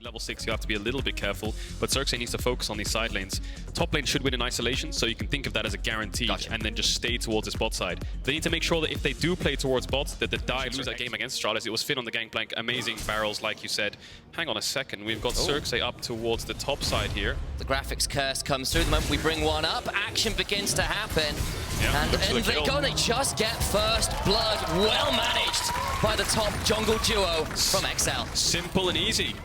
Level 6, you have to be a little bit careful, but Xerxe needs to focus on these side lanes. Top lane should win in isolation, so you can think of that as a guarantee, and then just stay towards his bot side. They need to make sure that if they do play towards bot, that the dive lose that game against Sertuss. It was Finn on the gangplank, amazing barrels, like you said. Hang on a second, we've got Xerxe up towards the top side here. The graphics curse comes through the moment we bring one up. Action begins to happen. Yeah, and they go, they just get first blood. Well managed by the top jungle duo from XL. Simple and easy.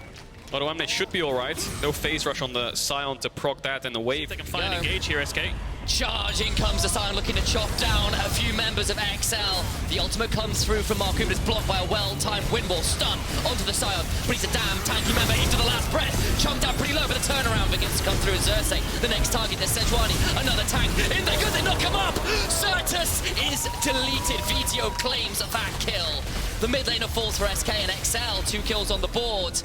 Odoamne should be alright. No phase rush on the Sion to proc that, and the wave. They can find an engage here, SK. Charging comes the Sion, looking to chop down a few members of XL. The ultimate comes through from Markoon, is blocked by a well-timed wind wall. Stun onto the Sion, but he's a damn tanky member into the last breath. Chunked out pretty low, but the turnaround begins to come through Xerxe. The next target is Sejuani, another tank. In there goes, they knock him up! Sertuss is deleted. Vetheo claims that kill. The mid laner falls for SK and XL, 2 kills on the board.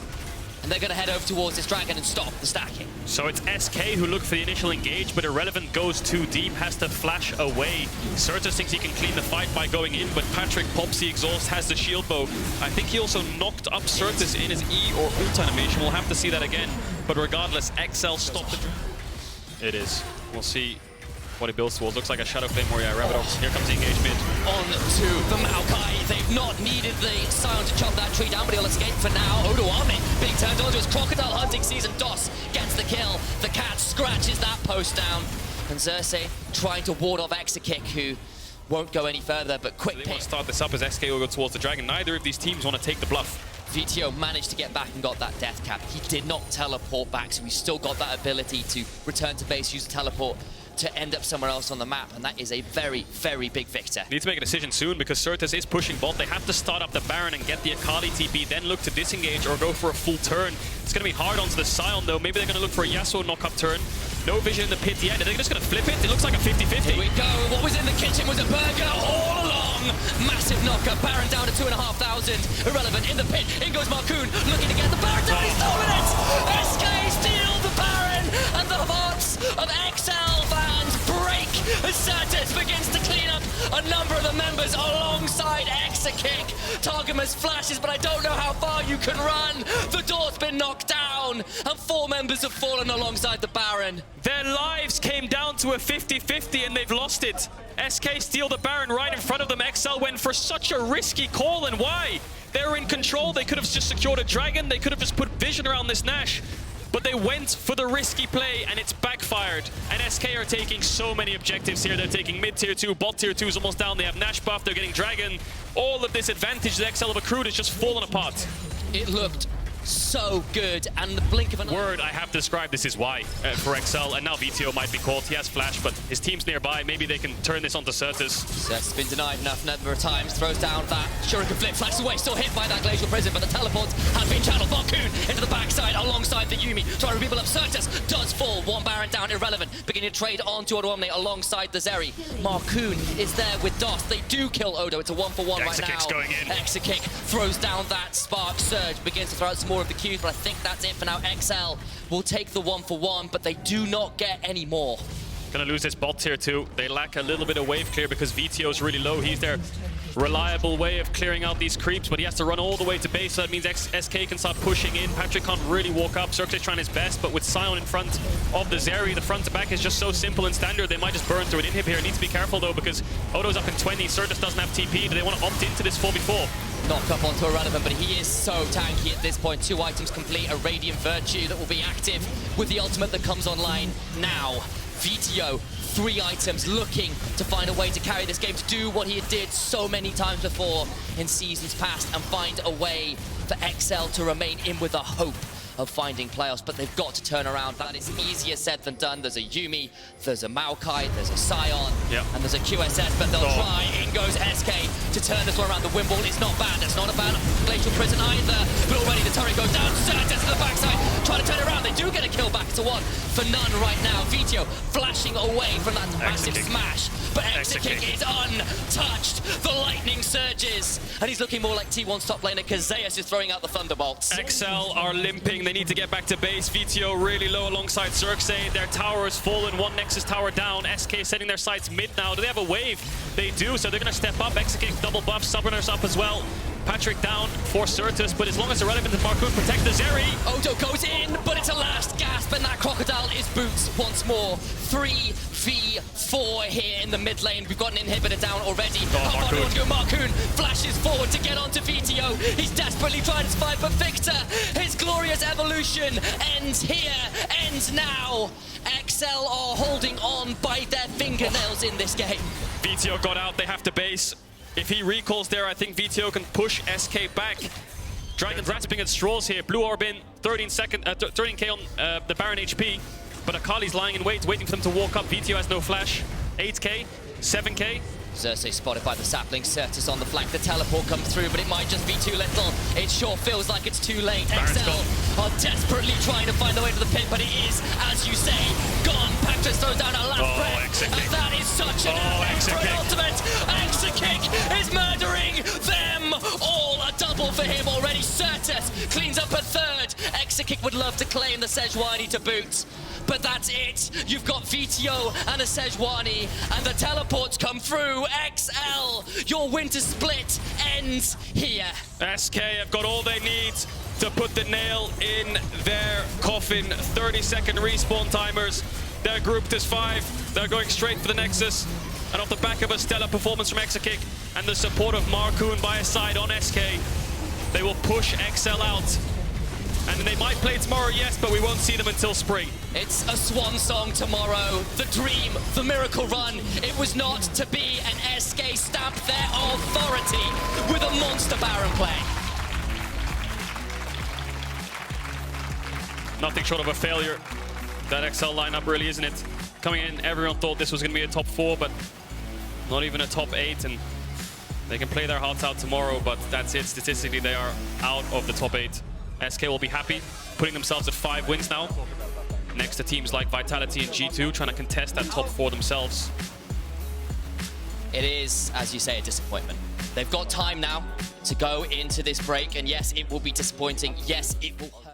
And they're going to head over towards this dragon and stop the stacking. So it's SK who look for the initial engage, but Irrelevant goes too deep, has to flash away. Sertuss thinks he can clean the fight by going in, but Patrik pops the exhaust, has the shield bow. I think he also knocked up Sertuss in his E or ult animation. We'll have to see that again. But regardless, XL stopped the... It is. We'll see what he builds towards. Looks like a Shadow Flame Warrior. Rabbitox. Here comes the engagement. On to the Maokai. They've not needed the Sion to chop that tree down, but he'll escape for now. Odoamne being turned onto his crocodile hunting season. Doss gets the kill. The cat scratches that post down. And Xerxe trying to ward off Exakick, who won't go any further, but quick pick. They want to start this up as SK will go towards the dragon. Neither of these teams want to take the bluff. Vetheo managed to get back and got that death cap. He did not teleport back, so he's still got that ability to return to base, use the teleport to end up somewhere else on the map, and that is a very, very big victor. Need to make a decision soon because Sertuss is pushing bot. They have to start up the Baron and get the Akali TP, then look to disengage or go for a full turn. It's going to be hard onto the Sion though. Maybe they're going to look for a Yasuo knock-up turn. No vision in the pit yet. Are they just going to flip it? It looks like a 50-50. Here we go. What was in the kitchen was a burger all along. Massive knock-up. Baron down to 2,500. Irrelevant in the pit. In goes Markoon, looking to get the Baron down. He's stolen it! SK steal the Baron, and the hearts of XL fans break as Sertuss begins to clean up a number of the members alongside Exakick. Targamas flashes, but I don't know how far you can run. The door's been knocked down, and 4 members have fallen alongside the Baron. Their lives came down to a 50-50 and they've lost it. SK steal the Baron right in front of them. XL went for such a risky call, and why? They were in control. They could have just secured a dragon. They could have just put vision around this Nash. But they went for the risky play, and it's backfired. And SK are taking so many objectives here. They're taking mid tier 2, bot tier 2 is almost down. They have Nash buff, they're getting dragon. All of this advantage that XL have accrued is just fallen apart. It looked so good, and the blink of an word I have to describe this is why for XL, and now Vetheo might be caught. He has flash, but his team's nearby. Maybe they can turn this onto Sertuss. Sertuss has been denied enough number of times. Throws down that Shuriken flip, flashes away, still hit by that glacial prison, but the teleports have been channeled. Markoon into the backside alongside the Yuumi, trying to rebuild up. Sertuss does fall. 1 Baron down, Irrelevant, beginning to trade onto Odoamne alongside the Zeri. Markoon is there with Doss. They do kill Odo. It's a 1-for-1 right now. Going in. Exakick throws down that spark surge, begins to throw out some more of the Qs, but I think that's it for now. XL will take the 1-for-1, but they do not get any more. Gonna lose this bot tier 2. They lack a little bit of wave clear because Veteo's really low. He's their reliable way of clearing out these creeps, but he has to run all the way to base, so that means SK can start pushing in. Patrik can't really walk up. Xerxe is trying his best, but with Sion in front of the Zeri, the front to back is just so simple and standard. They might just burn through an inhib here. Need to be careful though, because Odo's up in 20. Sertuss doesn't have TP. Do they want to opt into this 4v4? Knock up onto Irrelevant, but he is so tanky at this point. 2 items complete, a Radiant Virtue that will be active with the ultimate that comes online now. Vetheo, 3 items, looking to find a way to carry this game, to do what he did so many times before in seasons past, and find a way for XL to remain in with a hope of finding playoffs, but they've got to turn around. That is easier said than done. There's a Yuumi, there's a Maokai, there's a Sion, and there's a QSS, but they'll try. In goes SK to turn this one around. The wind wall is not bad. It's not a bad glacial prison either, but already the turret goes down. Sertuss to the backside, trying to turn it around. They do get a kill back to 1 for none right now. Vetheo flashing away from that massive smash, but Exakick is untouched. The lightning surges, and he's looking more like T1's top laner because Xerxe is throwing out the thunderbolts. XL are limping. They need to get back to base. Vetheo really low alongside Xerxe. Their tower has fallen. 1 Nexus tower down. SK setting their sights mid now. Do they have a wave? They do, so they're going to step up. Exakick double buff, Subberners up as well. Patrik down for Sertuss, but as long as Irrelevant and Markoon protect the Zeri. Odo goes in, but it's a last gasp, and that Crocodile is boots once more. 3v4 here in the mid lane. We've got an inhibitor down already. Markoon flashes forward to get onto Vetheo. He's desperately trying to survive, but Viktor, his glorious evolution ends here, ends now. XL are holding on by their fingernails in this game. Vetheo got out, they have to base. If he recalls there, I think Vetheo can push SK back. Dragon grasping at straws here. Blue orb in, 13k on the Baron HP. But Akali's lying in wait, waiting for them to walk up. Vetheo has no flash. 8k, 7k. Xerxe spotted by the sapling, Sertuss on the flank, the teleport comes through, but it might just be too little. It sure feels like it's too late. XL are desperately trying to find the way to the pit, but it is, as you say, gone. Patrik throws down a last breath, and that is such an effect for an ultimate. Exakick is murdering them all. A double for him already. Sertuss cleans up a third. Exakick would love to claim the Sejuani to boot. But that's it. You've got Vetheo and a Sejuani, and the teleports come through. XL, your winter split ends here. SK have got all they need to put the nail in their coffin. 30-second respawn timers. They're grouped as 5. They're going straight for the Nexus. And off the back of a stellar performance from Exakick and the support of Markoon by his side on SK, they will push XL out. And they might play tomorrow, yes, but we won't see them until spring. It's a swan song tomorrow. The dream, the miracle run. It was not to be, an SK stamp their authority with a monster Baron play. Nothing short of a failure. That XL lineup really, isn't it? Coming in, everyone thought this was going to be a top 4, but not even a top 8. And they can play their hearts out tomorrow, but that's it. Statistically, they are out of the top 8. SK will be happy, putting themselves at 5 wins now. Next to teams like Vitality and G2, trying to contest that top 4 themselves. It is, as you say, a disappointment. They've got time now to go into this break, and yes, it will be disappointing. Yes, it will hurt.